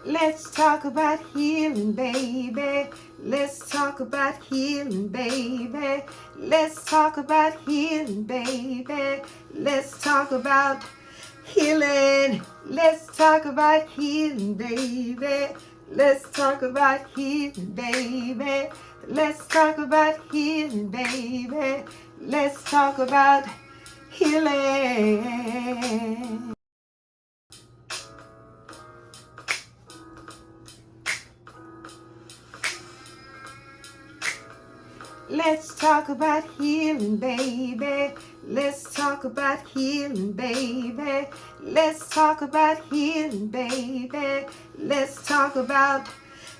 Let's talk about healing, baby. Let's talk about healing, baby. Let's talk about healing, baby. Let's talk about healing. Let's talk about healing, baby. Let's talk about healing, baby. Let's talk about healing, baby. Let's talk about healing. Let's talk about healing, baby. Let's talk about healing, baby. Let's talk about healing, baby. Let's talk about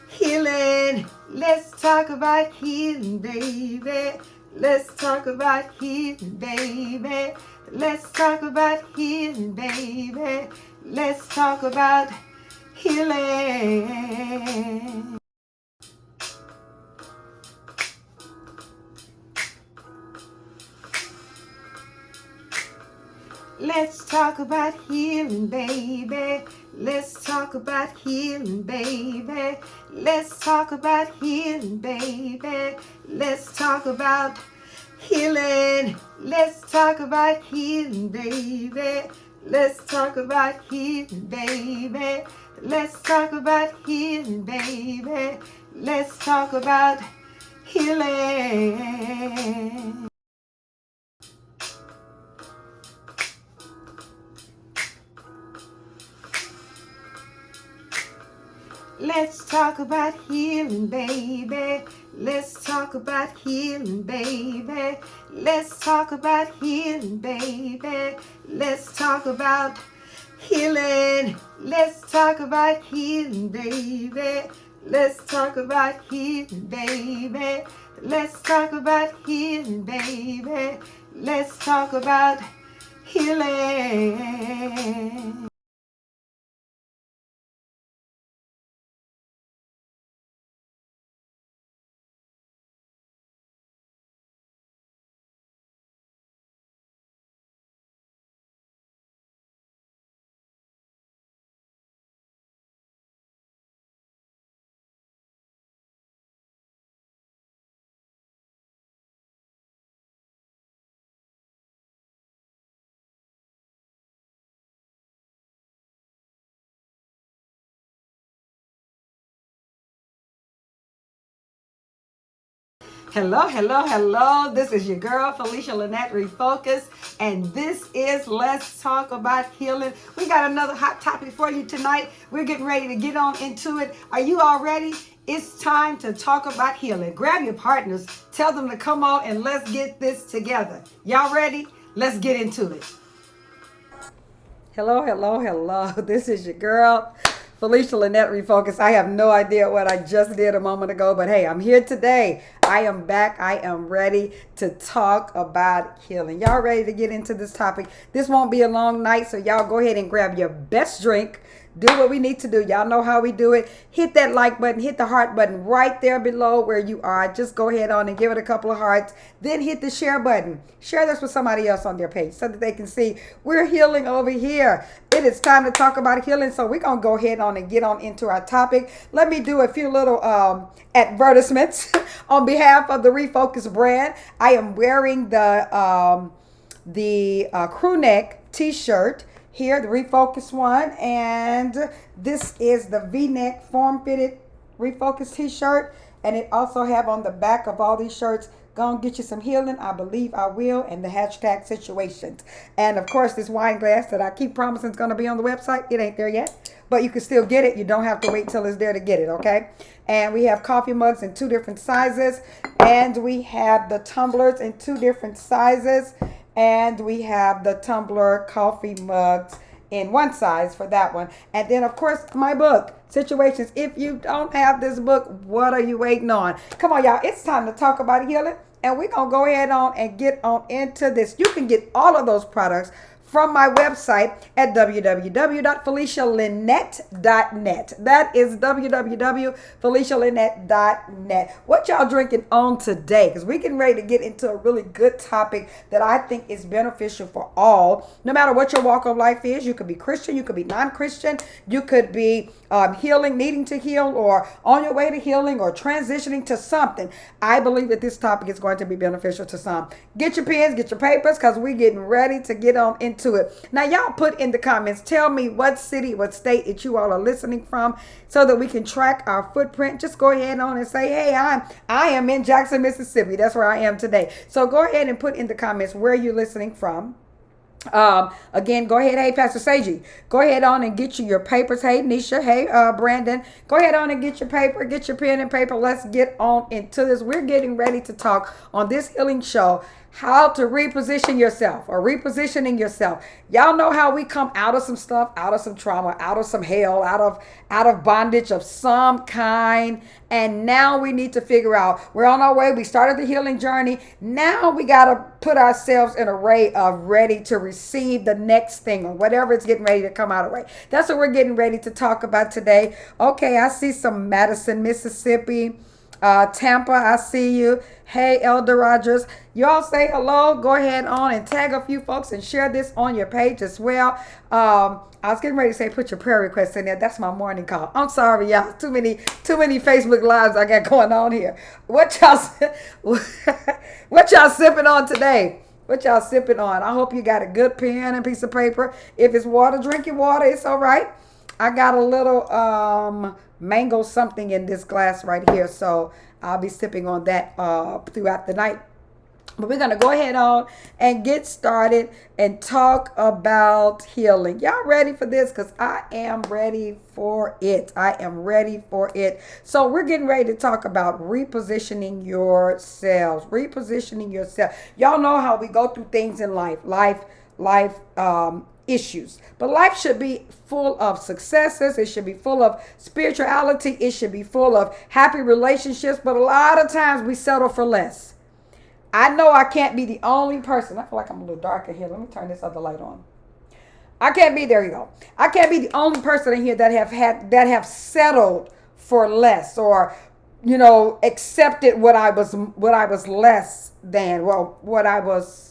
healing. Let's talk about healing, baby. Let's talk about healing, baby. Let's talk about healing, baby. Let's talk about healing. Let's talk about healing, baby. Let's talk about healing, baby. Let's talk about healing, baby. Let's talk about healing. Let's talk about healing, baby. Let's talk about healing, baby. Let's talk about healing, baby. Let's talk about healing. Let's talk about healing, baby. Let's talk about healing, baby. Let's talk about healing, baby. Let's talk about healing. Let's talk about healing, baby. Let's talk about healing, baby. Let's talk about healing, baby. Let's talk about healing. Hello, hello, hello. This is your girl, Felicia Lynette Refocus, and this is Let's Talk About Healing. We got another hot topic for you tonight. We're getting ready to get on into it. Are you all ready? It's time to talk about healing. Grab your partners, tell them to come on, and let's get this together. Y'all ready? Let's get into it. Hello, hello, hello. This is your girl, Felicia Lynette Refocus. I have no idea what I just did a moment ago, but hey, I'm here today. I am back. I am ready to talk about healing. Y'all ready to get into this topic? This won't be a long night, so y'all go ahead and grab your best drink. Do what we need to do. Y'all know how we do it. Hit that like button, hit the heart button right there below where you are. Just go ahead on and give it a couple of hearts. Then hit the share button. Share this with somebody else on their page so that they can see we're healing over here. It is time to talk about healing. So we're going to go ahead on and get on into our topic. Let me do a few little advertisements on behalf of the Refocus brand. I am wearing the crew neck t-shirt here, the Refocus one, and this is the V-neck form-fitted Refocus t-shirt, and it also have on the back of all these shirts, gonna get you some healing, I believe I will, and the hashtag situations. And of course, this wine glass that I keep promising is gonna be on the website, it ain't there yet, but you can still get it. You don't have to wait till it's there to get it, okay? And we have coffee mugs in 2 different sizes, and we have the tumblers in 2 different sizes, and we have the tumbler coffee mugs in 1 size for that one. And then, of course, my book, Situations. If you don't have this book, what are you waiting on? Come on, y'all. It's time to talk about healing. And we're going to go ahead on and get on into this. You can get all of those products from my website at www.felicialynette.net. That is www.felicialynette.net. What y'all drinking on today? Because we're getting ready to get into a really good topic that I think is beneficial for all, no matter what your walk of life is. You could be Christian, you could be non-Christian, you could be healing, needing to heal, or on your way to healing, or transitioning to something. I believe that this topic is going to be beneficial to some. Get your pens, get your papers, because we're getting ready to get on into it. Now, y'all put in the comments, tell me what city, what state that you all are listening from, so that we can track our footprint. Just go ahead on and say, hey, I am in Jackson, Mississippi. That's where I am today. So go ahead and put in the comments where you're listening from. Again, go ahead. Hey, Pastor Seiji, go ahead on and get you your papers. Hey, Nisha. Hey, Brandon, go ahead on and get your paper, get your pen and paper. Let's get on into this. We're getting ready to talk on this healing show, how to reposition yourself, or repositioning yourself. Y'all know how we come out of some stuff, out of some trauma, out of some hell, out of bondage of some kind. And now we need to figure out, we're on our way. We started the healing journey. Now we got to put ourselves in a array of ready to receive the next thing, or whatever it's getting ready to come out of the way. That's what we're getting ready to talk about today. Okay, I see some Madison, Mississippi. Tampa, I see you. Hey, Elder Rogers. Y'all say hello. Go ahead on and tag a few folks and share this on your page as well. I was getting ready to say put your prayer requests in there. That's my morning call. I'm sorry, y'all. Too many Facebook lives I got going on here. What y'all sipping on today? What y'all sipping on? I hope you got a good pen and piece of paper. If it's water, drink your water. It's all right. I got a little mango something in this glass right here, so I'll be sipping on that throughout the night. But we're going to go ahead on and get started and talk about healing. Y'all ready for this? Because I am ready for it. I am ready for it. So we're getting ready to talk about repositioning yourselves. Repositioning yourself. Y'all know how we go through things in life. Issues, but life should be full of successes. It should be full of spirituality. It should be full of happy relationships, but a lot of times we settle for less. I know I can't be the only person. I feel like I'm a little dark in here. Let me turn this other light on. I can't be, there you go. I can't be the only person in here that have settled for less, or accepted what I was less than. Well, what I was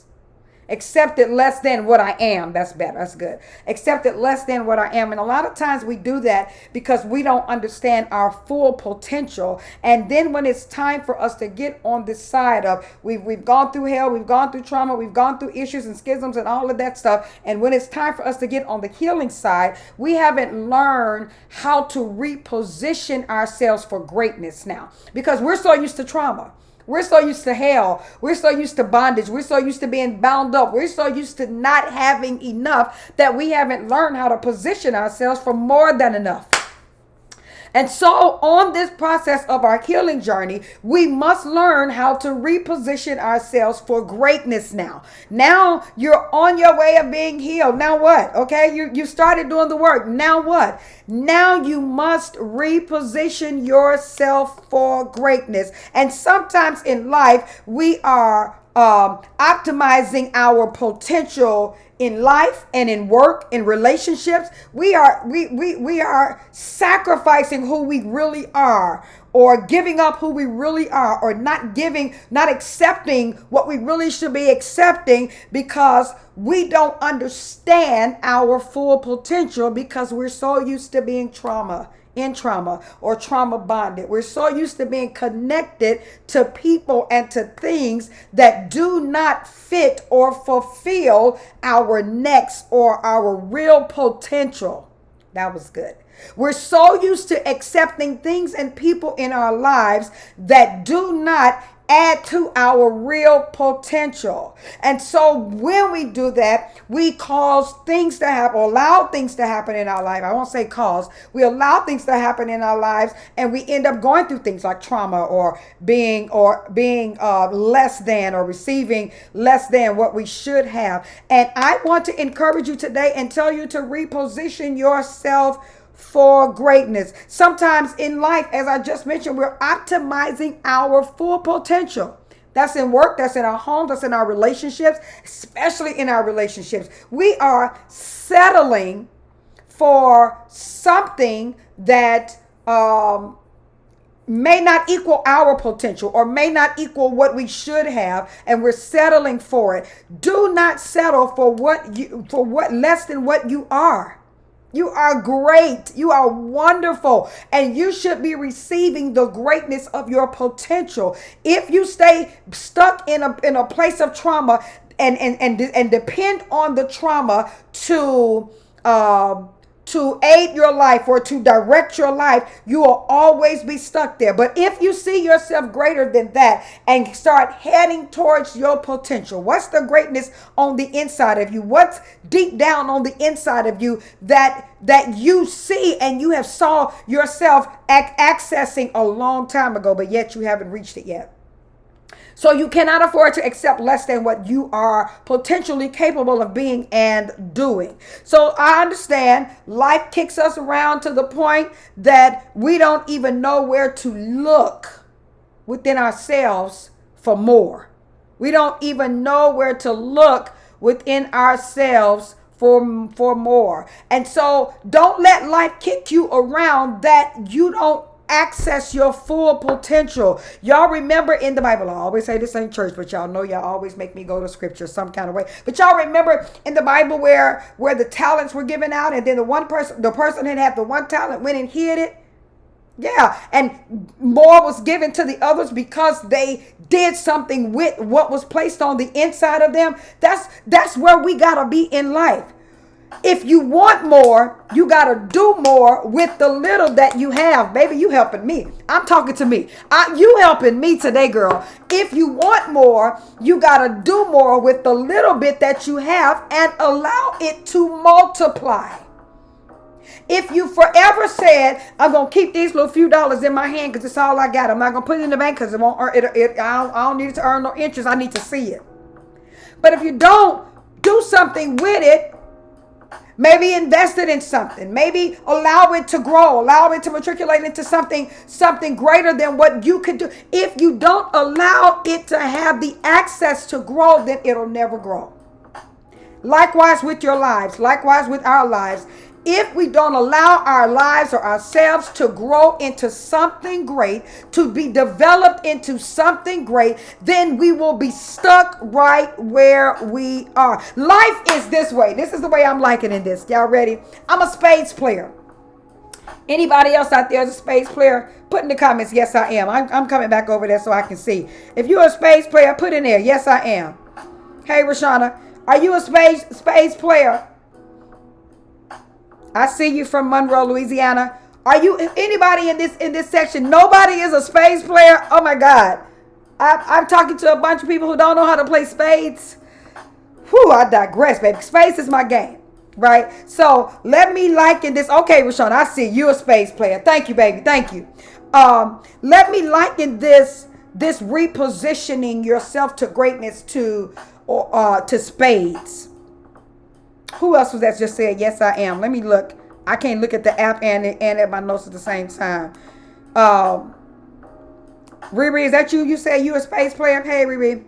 accepted less than what I am. That's better. That's good. Accepted less than what I am. And a lot of times we do that because we don't understand our full potential. And then when it's time for us to get on this side of, we've gone through hell, we've gone through trauma, we've gone through issues and schisms and all of that stuff. And when it's time for us to get on the healing side, we haven't learned how to reposition ourselves for greatness now, because we're so used to trauma. We're so used to hell. We're so used to bondage. We're so used to being bound up. We're so used to not having enough that we haven't learned how to position ourselves for more than enough. And so on this process of our healing journey, we must learn how to reposition ourselves for greatness now. Now you're on your way of being healed. Now what? Okay, you started doing the work. Now what? Now you must reposition yourself for greatness. And sometimes in life, we are optimizing our potential in life and in work, in relationships. We are sacrificing who we really are, or giving up who we really are, or not accepting what we really should be accepting, because we don't understand our full potential, because we're so used to being in trauma or trauma bonded. We're so used to being connected to people and to things that do not fit or fulfill our next or our real potential. That was good. We're so used to accepting things and people in our lives that do not add to our real potential. And so when we do that, we cause things to happen, or allow things to happen in our life. I won't say cause. We allow things to happen in our lives, and we end up going through things like trauma, or being less than, or receiving less than what we should have. And I want to encourage you today and tell you to reposition yourself for greatness. Sometimes in life, as I just mentioned, we're optimizing our full potential. That's in work, that's in our homes, that's in our relationships, especially in our relationships. We are settling for something that may not equal our potential or may not equal what we should have, and we're settling for it. Do not settle for what less than what you are. You are great. You are wonderful. And you should be receiving the greatness of your potential. If you stay stuck in a place of trauma and depend on the trauma to aid your life or to direct your life, you will always be stuck there. But if you see yourself greater than that and start heading towards your potential, what's the greatness on the inside of you? What's deep down on the inside of you that you see and you have saw yourself accessing a long time ago, but yet you haven't reached it yet? So you cannot afford to accept less than what you are potentially capable of being and doing. So I understand life kicks us around to the point that we don't even know where to look within ourselves for more. We don't even know where to look within ourselves for more. And so don't let life kick you around that you don't access your full potential. Y'all remember in the Bible, I always say this ain't church, but y'all know y'all always make me go to scripture some kind of way. But y'all remember in the Bible where the talents were given out, and then the person had the one talent went and hid it. Yeah, and more was given to the others because they did something with what was placed on the inside of them. That's where we gotta be in life. If you want more, you got to do more with the little that you have. Baby, you helping me. I'm talking to me. You helping me today, girl. If you want more, you got to do more with the little bit that you have and allow it to multiply. If you forever said, I'm going to keep these little few dollars in my hand because it's all I got. I'm not going to put it in the bank because it won't earn it. I don't need it to earn no interest. I need to see it. But if you don't do something with it, maybe invest it in something. Maybe allow it to grow. Allow it to matriculate into something greater than what you could do. If you don't allow it to have the access to grow, then it'll never grow. Likewise with your lives. Likewise with our lives. If we don't allow our lives or ourselves to grow into something great, to be developed into something great, then we will be stuck right where we are. Life is this way. This is the way I'm likening this. Y'all ready? I'm a spades player. Anybody else out there is a spades player? Put in the comments, yes, I am. I'm coming back over there so I can see. If you're a spades player, put in there, yes, I am. Hey, Rashana, are you a spades player? I see you from Monroe, Louisiana. Are you anybody in this section? Nobody is a spades player. Oh my God. I'm talking to a bunch of people who don't know how to play spades. Whew, I digress, baby. Spades is my game, right? So let me liken this. Okay, Rashawn, I see you a spades player. Thank you, baby. Thank you. Let me liken this repositioning yourself to greatness to spades. Who else was that just said, yes, I am? Let me look. I can't look at the app and at my notes at the same time. Riri, is that you? You say you a space player? Hey, Riri.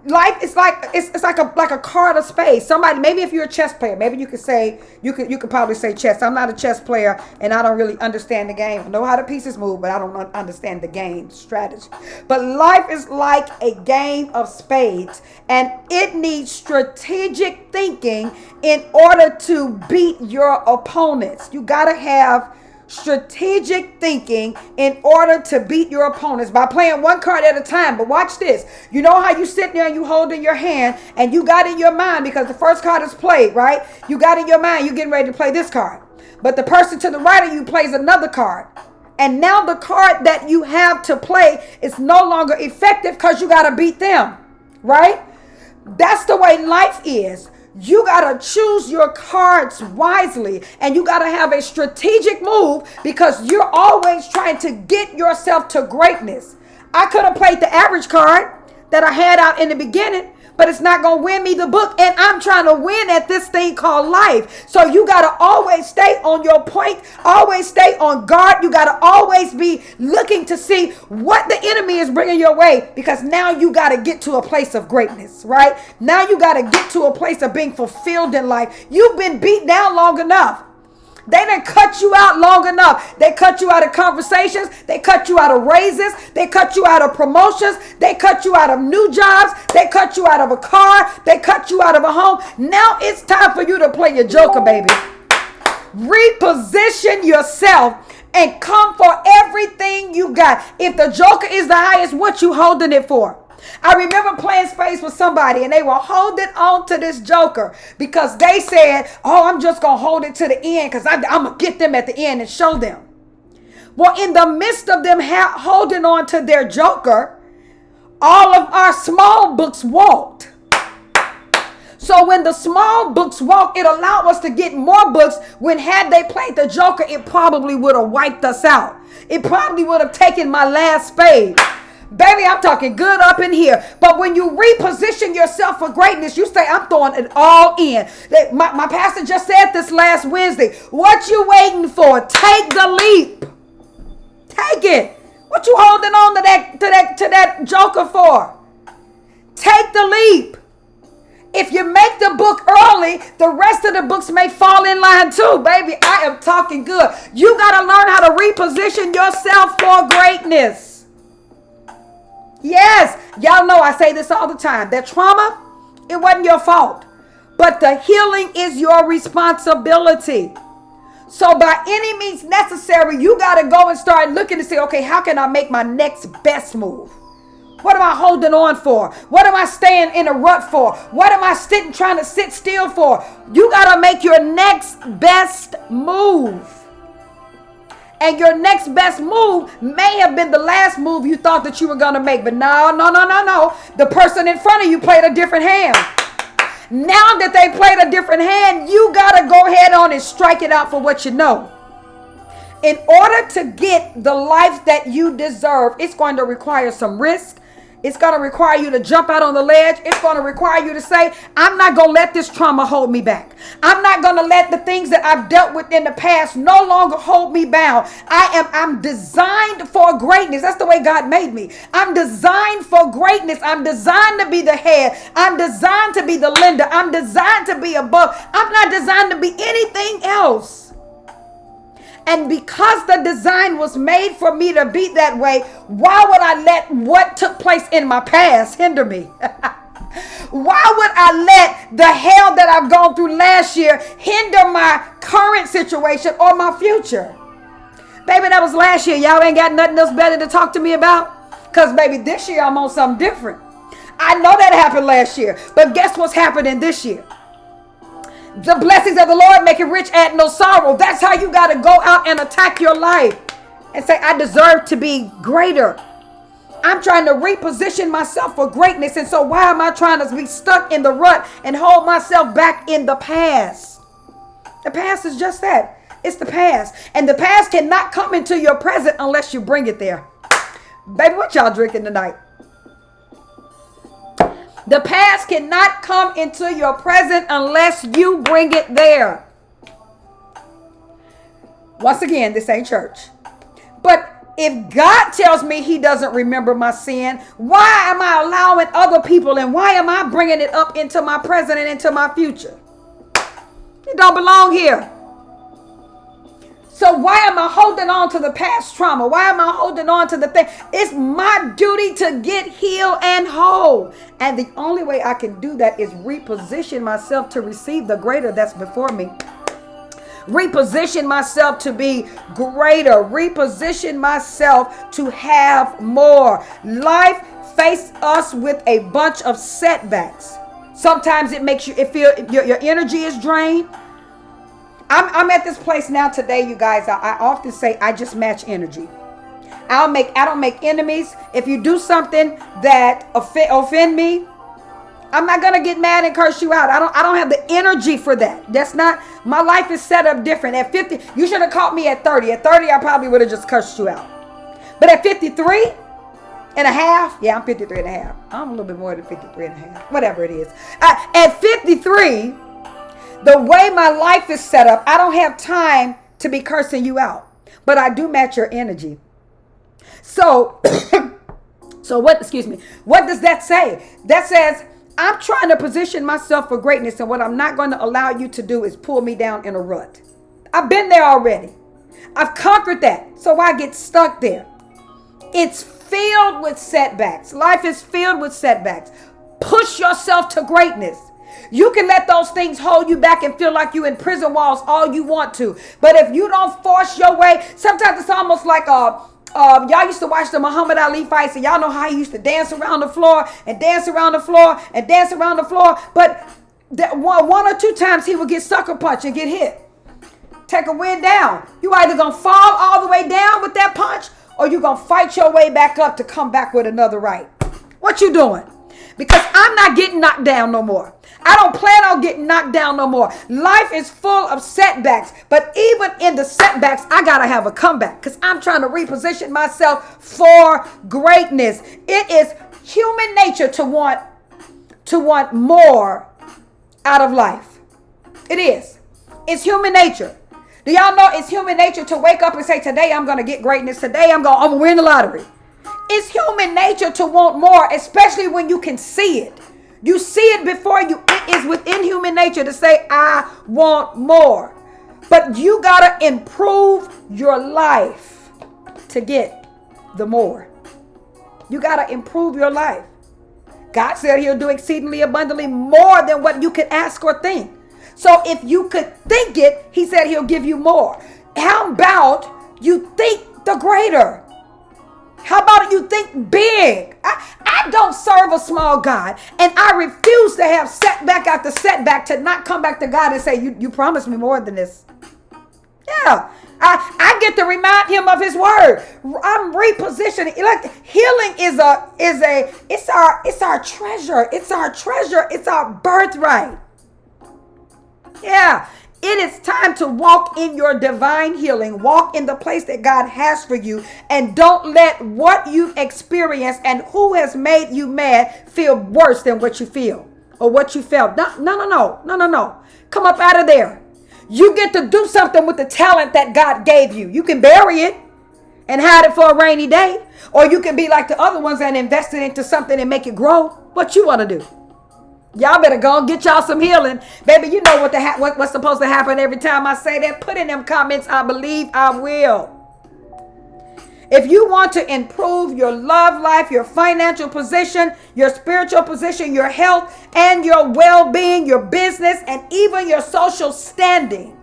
Life is like it's like a card of space. Somebody, maybe if you're a chess player, maybe you could say you could probably say chess. I'm not a chess player and I don't really understand the game. I know how the pieces move, but I don't understand the game strategy. But life is like a game of spades, and it needs strategic thinking in order to beat your opponents. You gotta have strategic thinking in order to beat your opponents by playing one card at a time. But watch this. You know how you sit there and you hold in your hand and you got in your mind, because the first card is played, right? You got in your mind, you're getting ready to play this card. But the person to the right of you plays another card. And now the card that you have to play is no longer effective because you got to beat them, right? That's the way life is. You got to choose your cards wisely, and you got to have a strategic move, because you're always trying to get yourself to greatness. I could have played the average card that I had out in the beginning, but it's not going to win me the book. And I'm trying to win at this thing called life. So you got to always stay on your point, always stay on guard. You got to always be looking to see what the enemy is bringing your way, because now you got to get to a place of greatness, right? Now you got to get to a place of being fulfilled in life. You've been beat down long enough. They didn't cut you out long enough. They cut you out of conversations. They cut you out of raises. They cut you out of promotions. They cut you out of new jobs. They cut you out of a car. They cut you out of a home. Now it's time for you to play your joker, baby. Reposition yourself and come for everything you got. If the joker is the highest, what you holding it for? I remember playing space with somebody and they were holding on to this joker because they said, oh, I'm just going to hold it to the end because I'm going to get them at the end and show them. Well, in the midst of them holding on to their joker, all of our small books walked. So when the small books walked, it allowed us to get more books when had they played the joker, it probably would have wiped us out. It probably would have taken my last spade. Baby, I'm talking good up in here. But when you reposition yourself for greatness, you say, I'm throwing it all in. My pastor just said this last Wednesday. What you waiting for? Take the leap. Take it. What you holding on to that joker for? Take the leap. If you make the book early, the rest of the books may fall in line too. Baby, I am talking good. You got to learn how to reposition yourself for greatness. Yes, y'all know I say this all the time. That trauma, it wasn't your fault. But the healing is your responsibility. So by any means necessary, you got to go and start looking to say, okay, how can I make my next best move? What am I holding on for? What am I staying in a rut for? What am I trying to sit still for? You got to make your next best move. And your next best move may have been the last move you thought that you were going to make. But no. The person in front of you played a different hand. Now that they played a different hand, you got to go ahead on and strike it out for what you know. In order to get the life that you deserve, it's going to require some risk. It's going to require you to jump out on the ledge. It's going to require you to say, I'm not going to let this trauma hold me back. I'm not going to let the things that I've dealt with in the past no longer hold me bound. I'm designed for greatness. That's the way God made me. I'm designed for greatness. I'm designed to be the head. I'm designed to be the lender. I'm designed to be above. I'm not designed to be anything else. And because the design was made for me to be that way, why would I let what took place in my past hinder me? Why would I let the hell that I've gone through last year hinder my current situation or my future? Baby, that was last year. Y'all ain't got nothing else better to talk to me about? Because, baby, this year I'm on something different. I know that happened last year, but guess what's happening this year? The blessings of the Lord make it rich, add no sorrow. That's how you got to go out and attack your life and say, I deserve to be greater. I'm trying to reposition myself for greatness. And so why am I trying to be stuck in the rut and hold myself back in the past? The past is just that. It's the past. And the past cannot come into your present unless you bring it there. Baby, what y'all drinking tonight? The past cannot come into your present unless you bring it there. Once again, this ain't church. But if God tells me he doesn't remember my sin, why am I allowing other people and why am I bringing it up into my present and into my future? It don't belong here. So why am I holding on to the past trauma? Why am I holding on to the thing? It's my duty to get healed and whole. And the only way I can do that is reposition myself to receive the greater that's before me. Reposition myself to be greater. Reposition myself to have more. Life faces us with a bunch of setbacks. Sometimes it makes you feel your energy is drained. I'm at this place now today, you guys. I often say I just match energy. I don't make enemies. If you do something that offend me, I'm not gonna get mad and curse you out. I don't have the energy for that. That's not, my life is set up different. At 50, you should have caught me at 30. At 30, I probably would have just cursed you out. But at 53, and a half. Yeah, I'm 53 and a half. I'm a little bit more than 53 and a half. Whatever it is. At 53, the way my life is set up, I don't have time to be cursing you out. But I do match your energy. So, what does that say? That says, I'm trying to position myself for greatness, and what I'm not going to allow you to do is pull me down in a rut. I've been there already. I've conquered that. So I get stuck there. It's filled with setbacks. Life is filled with setbacks. Push yourself to greatness. You can let those things hold you back and feel like you in prison walls all you want to. But if you don't force your way, sometimes it's almost like y'all used to watch the Muhammad Ali fights, and y'all know how he used to dance around the floor and dance around the floor and dance around the floor. But one or two times he would get sucker punched and get hit. Take a wind down. You either going to fall all the way down with that punch, or you're going to fight your way back up to come back with another right. What you doing? Because I'm not getting knocked down no more. I don't plan on getting knocked down no more. Life is full of setbacks. But even in the setbacks, I got to have a comeback, because I'm trying to reposition myself for greatness. It is human nature to want more out of life. It is. It's human nature. Do y'all know it's human nature to wake up and say, today I'm going to get greatness. Today I'm going to win the lottery. It's human nature to want more, especially when you can see it. You see it before you. It is within human nature to say, I want more. But you got to improve your life to get the more. You got to improve your life. God said he'll do exceedingly abundantly more than what you could ask or think. So if you could think it, he said he'll give you more. How about you think the greater? How about you think big? I don't serve a small God, and I refuse to have setback after setback to not come back to God and say, you promised me more than this. Yeah, I get to remind him of his word. I'm repositioning. Like healing is our treasure. It's our treasure. It's our birthright. Yeah, it is time to walk in your divine healing. Walk in the place that God has for you. And don't let what you've experienced and who has made you mad feel worse than what you feel or what you felt. No. Come up out of there. You get to do something with the talent that God gave you. You can bury it and hide it for a rainy day. Or you can be like the other ones and invest it into something and make it grow. What you want to do? Y'all better go and get y'all some healing. Baby, you know what's supposed to happen every time I say that. Put in them comments, I believe I will. If you want to improve your love life, your financial position, your spiritual position, your health, and your well-being, your business, and even your social standing,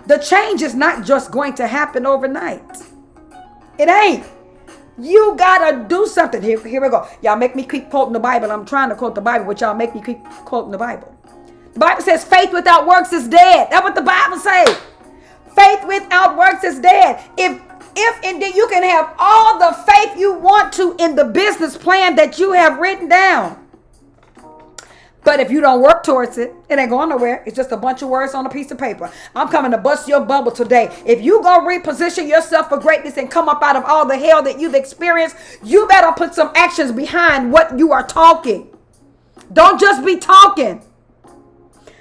the change is not just going to happen overnight. It ain't. You gotta do something. Here we go. Y'all make me keep quoting the Bible. I'm trying to quote the Bible, but y'all make me keep quoting the Bible. The Bible says faith without works is dead. That's what the Bible says. Faith without works is dead. If indeed you can have all the faith you want to in the business plan that you have written down, but if you don't work towards it, it ain't going nowhere. It's just a bunch of words on a piece of paper. I'm coming to bust your bubble today. If you gonna reposition yourself for greatness and come up out of all the hell that you've experienced, you better put some actions behind what you are talking. Don't just be talking.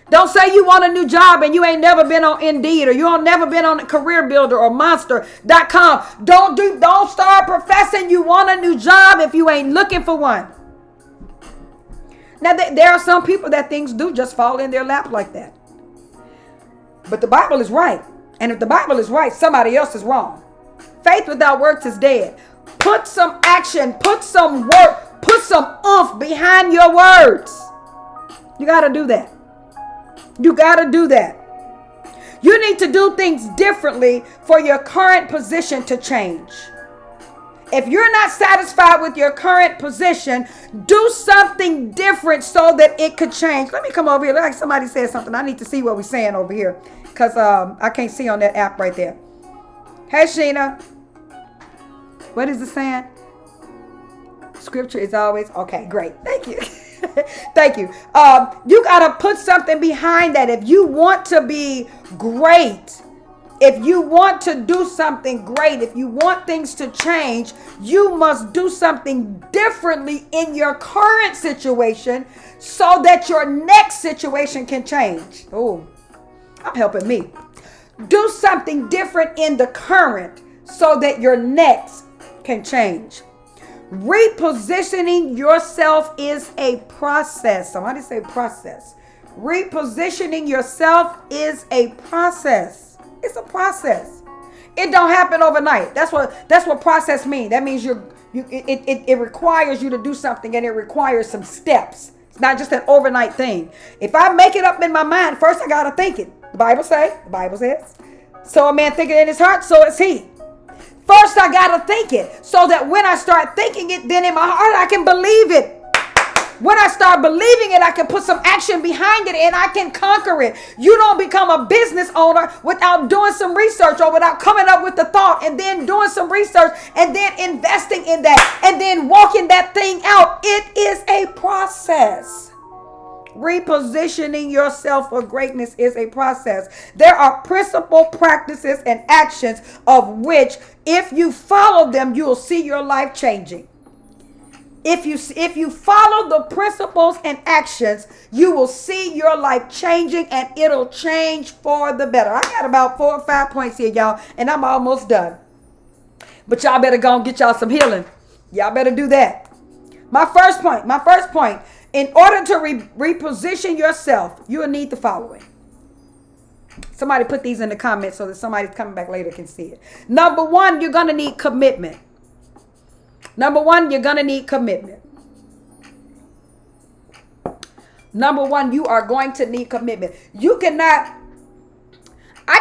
Don't say you want a new job and you ain't never been on Indeed, or you ain't never been on Career Builder or Monster.com. Don't start professing you want a new job if you ain't looking for one. Now, there are some people that things do just fall in their lap like that. But the Bible is right. And if the Bible is right, somebody else is wrong. Faith without works is dead. Put some action, put some work, put some oomph behind your words. You got to do that. You got to do that. You need to do things differently for your current position to change. If you're not satisfied with your current position, do something different so that it could change. Let me come over here. Like somebody said something. I need to see what we're saying over here, because I can't see on that app right there. Hey, Sheena. What is it saying? Scripture is always okay. Great. Thank you. Thank you. You got to put something behind that. If you want to be great, If you want to do something great, if you want things to change, you must do something differently in your current situation so that your next situation can change. Oh, I'm helping me. Do something different in the current so that your next can change. Repositioning yourself is a process. Somebody say process. Repositioning yourself is a process. It's a process. It don't happen overnight. That's what process means. That means it requires you to do something, and it requires some steps. It's not just an overnight thing. If I make it up in my mind, first I gotta think it. The Bible says, so a man thinketh in his heart, so is he. First I gotta think it, so that when I start thinking it, then in my heart I can believe it. When I start believing it, I can put some action behind it and I can conquer it. You don't become a business owner without doing some research or without coming up with the thought and then doing some research and then investing in that and then walking that thing out. It is a process. Repositioning yourself for greatness is a process. There are principles, practices, and actions of which, if you follow them, you will see your life changing. If you follow the principles and actions, you will see your life changing, and it'll change for the better. I got about 4 or 5 points here, y'all, and I'm almost done. But y'all better go and get y'all some healing. Y'all better do that. My first point, in order to reposition yourself, you will need the following. Somebody put these in the comments so that somebody coming back later can see it. Number one, you're going to need commitment. Number one, you're going to need commitment. Number one, you are going to need commitment. I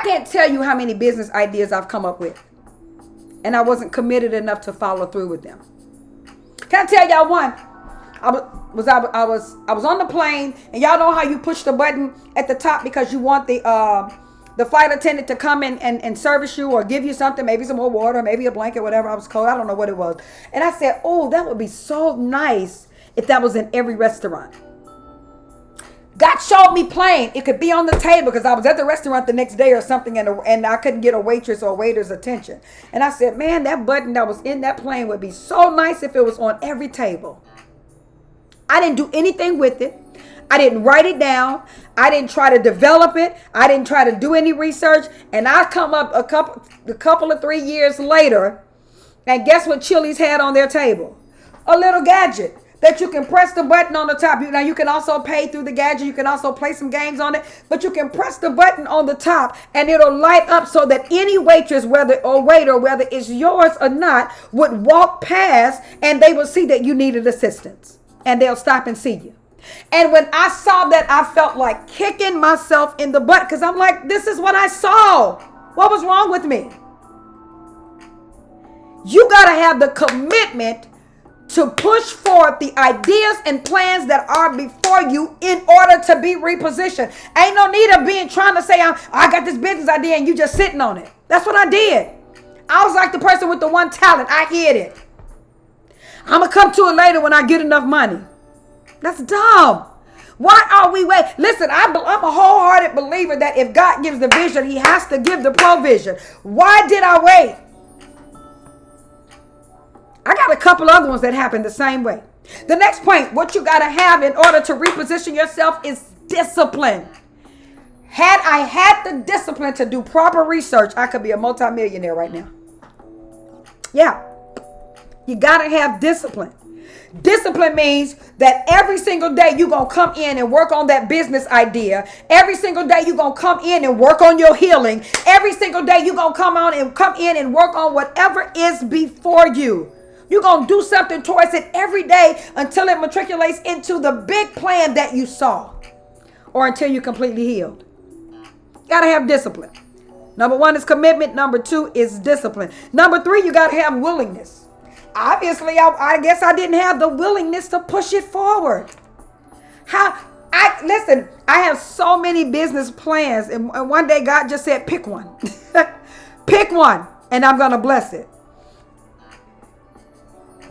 can't tell you how many business ideas I've come up with, and I wasn't committed enough to follow through with them. Can I tell y'all one? I was on the plane, and y'all know how you push the button at the top because you want the flight attendant to come in and service you or give you something, maybe some more water, maybe a blanket, whatever. I was cold. I don't know what it was. And I said, oh, that would be so nice if that was in every restaurant. God showed me plain. It could be on the table because I was at the restaurant the next day or something and I couldn't get a waitress or waiter's attention. And I said, man, that button that was in that plane would be so nice if it was on every table. I didn't do anything with it. I didn't write it down. I didn't try to develop it. I didn't try to do any research. And I come up a couple of 3 years later, and guess what Chili's had on their table? A little gadget that you can press the button on the top. Now you can also pay through the gadget. You can also play some games on it, but you can press the button on the top and it'll light up so that any waitress, whether it's yours or not, would walk past and they will see that you needed assistance and they'll stop and see you. And when I saw that, I felt like kicking myself in the butt because I'm like, this is what I saw. What was wrong with me? You got to have the commitment to push forth the ideas and plans that are before you in order to be repositioned. Ain't no need of trying to say, I got this business idea and you just sitting on it. That's what I did. I was like the person with the one talent. I hid it. I'm going to come to it later when I get enough money. That's dumb. Why are we waiting? Listen, I'm a wholehearted believer that if God gives the vision, he has to give the provision. Why did I wait? I got a couple other ones that happened the same way. The next point, what you got to have in order to reposition yourself is discipline. Had I had the discipline to do proper research, I could be a multimillionaire right now. Yeah. You got to have discipline. Discipline means that every single day you're going to come in and work on that business idea. Every single day you're going to come in and work on your healing. Every single day you're going to come in and work on whatever is before you. You're going to do something towards it every day until it matriculates into the big plan that you saw or until you're completely healed. You got to have discipline. Number one is commitment. Number two is discipline. Number three, you got to have willingness. Obviously, I guess I didn't have the willingness to push it forward. I have so many business plans. And one day God just said, pick one. Pick one and I'm going to bless it.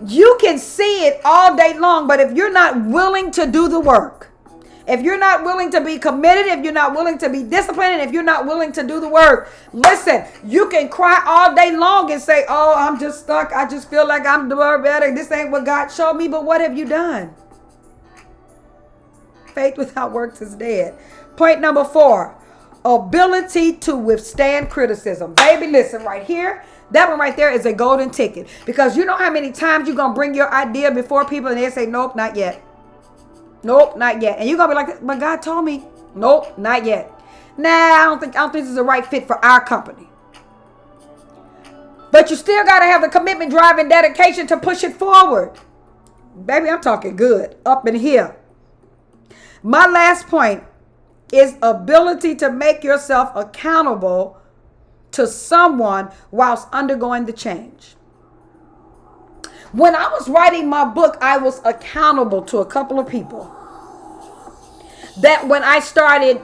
You can see it all day long, but if you're not willing to do the work, If you're not willing to be committed, if you're not willing to be disciplined, and if you're not willing to do the work, listen, you can cry all day long and say, oh, I'm just stuck. I just feel like I'm doing better. This ain't what God showed me. But what have you done? Faith without works is dead. Point number 4, ability to withstand criticism. Baby, listen right here. That one right there is a golden ticket. Because you know how many times you're going to bring your idea before people and they say, nope, not yet. Nope, not yet. And you're going to be like, but God told me. Nope, not yet. Nah, I don't think this is the right fit for our company. But you still got to have the commitment, drive, and dedication to push it forward. Baby, I'm talking good up in here. My last point is ability to make yourself accountable to someone whilst undergoing the change. When I was writing my book, I was accountable to a couple of people. That when I started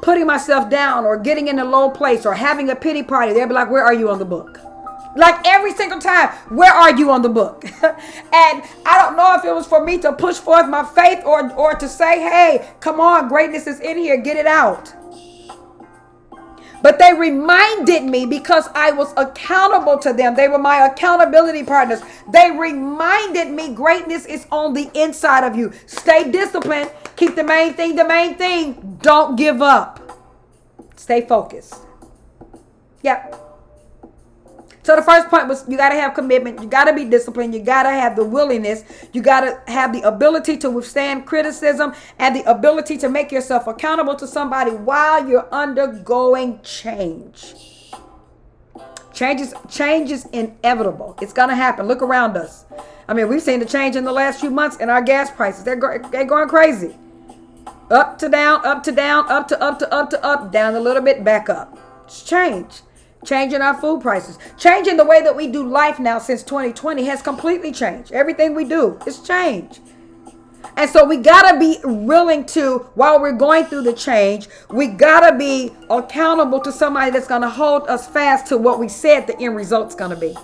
putting myself down or getting in a low place or having a pity party, they'd be like, where are you on the book? Like every single time, where are you on the book? And I don't know if it was for me to push forth my faith or to say, hey, come on, greatness is in here, get it out. But they reminded me because I was accountable to them. They were my accountability partners. They reminded me greatness is on the inside of you. Stay disciplined. Keep the main thing the main thing. Don't give up. Stay focused. Yep. So the first point was you got to have commitment. You got to be disciplined. You got to have the willingness. You got to have the ability to withstand criticism and the ability to make yourself accountable to somebody while you're undergoing change. Change is inevitable. It's going to happen. Look around us. I mean, we've seen the change in the last few months in our gas prices. They're going crazy. Up to down, up to down, up to up to up to up, down a little bit, back up. It's change. Changing our food prices. Changing the way that we do life now since 2020 has completely changed. Everything we do is change. And so we got to be willing to, while we're going through the change, we got to be accountable to somebody that's going to hold us fast to what we said the end result's going to be.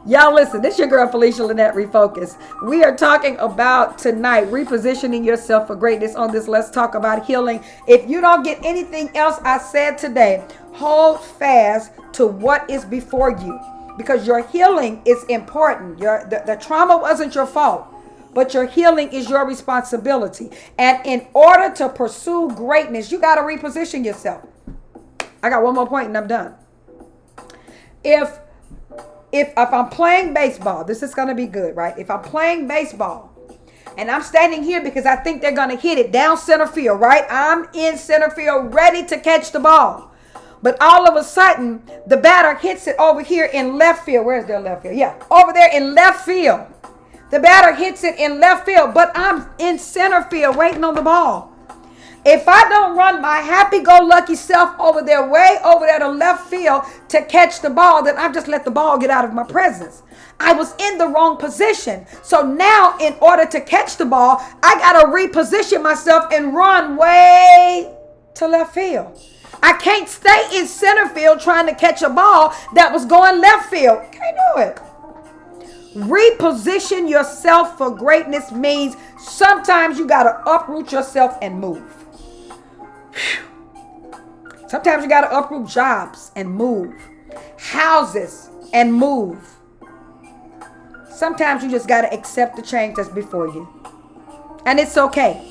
Y'all listen, this is your girl Felicia Lynette Refocus. We are talking about tonight repositioning yourself for greatness on this Let's Talk About Healing. If you don't get anything else I said today, hold fast to what is before you because your healing is important. The trauma wasn't your fault, but your healing is your responsibility. And in order to pursue greatness, you got to reposition yourself. I got one more point and I'm done. If I'm playing baseball, this is going to be good, right? If I'm playing baseball and I'm standing here because I think they're going to hit it down center field, right? I'm in center field ready to catch the ball. But all of a sudden, the batter hits it over here in left field. Where's their left field? Yeah, over there in left field. The batter hits it in left field, but I'm in center field waiting on the ball. If I don't run my happy-go-lucky self way over there to left field to catch the ball, then I've just let the ball get out of my presence. I was in the wrong position. So now in order to catch the ball, I got to reposition myself and run way to left field. I can't stay in center field trying to catch a ball that was going left field. Can't do it. Reposition yourself for greatness means sometimes you got to uproot yourself and move. Sometimes you got to uproot jobs and move. Houses and move. Sometimes you just got to accept the change that's before you. And it's okay.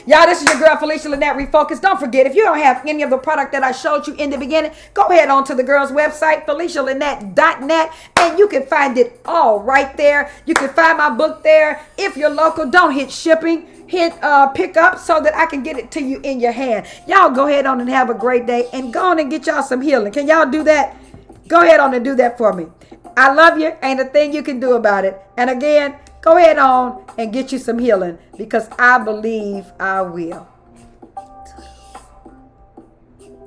Y'all, this is your girl Felicia Lynette Refocus. Don't forget, if you don't have any of the product that I showed you in the beginning, go ahead on to the girl's website, FeliciaLynette.net, and you can find it all right there. You can find my book there. If you're local, don't hit shipping. Hit pick up so that I can get it to you in your hand. Y'all go ahead on and have a great day and go on and get y'all some healing. Can y'all do that? Go ahead on and do that for me. I love you. Ain't a thing you can do about it. And again, go ahead on and get you some healing because I believe I will.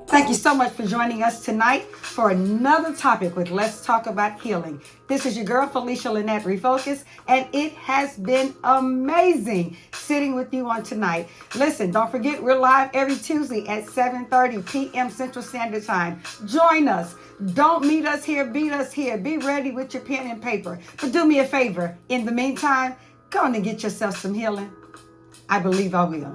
Thank you so much for joining us tonight for another topic with Let's Talk About Healing. This is your girl, Felicia Lynette Refocus, and it has been amazing sitting with you on tonight. Listen, don't forget, we're live every Tuesday at 7:30 p.m. Central Standard Time. Join us. Don't meet us here, beat us here. Be ready with your pen and paper. But do me a favor. In the meantime, Go on and get yourself some healing. I believe I will.